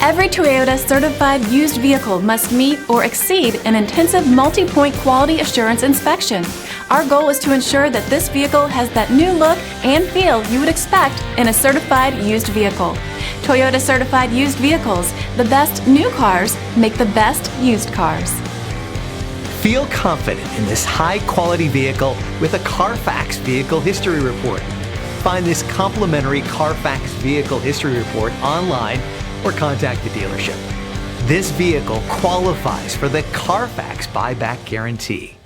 Every Toyota certified used vehicle must meet or exceed an intensive multi-point quality assurance inspection. Our goal is to ensure that this vehicle has that new look and feel you would expect in a certified used vehicle. Toyota certified used vehicles, the best new cars make the best used cars. Feel confident in this high-quality vehicle with a Carfax Vehicle History Report. Find this complimentary Carfax Vehicle History Report online or contact the dealership. This vehicle qualifies for the Carfax Buyback Guarantee.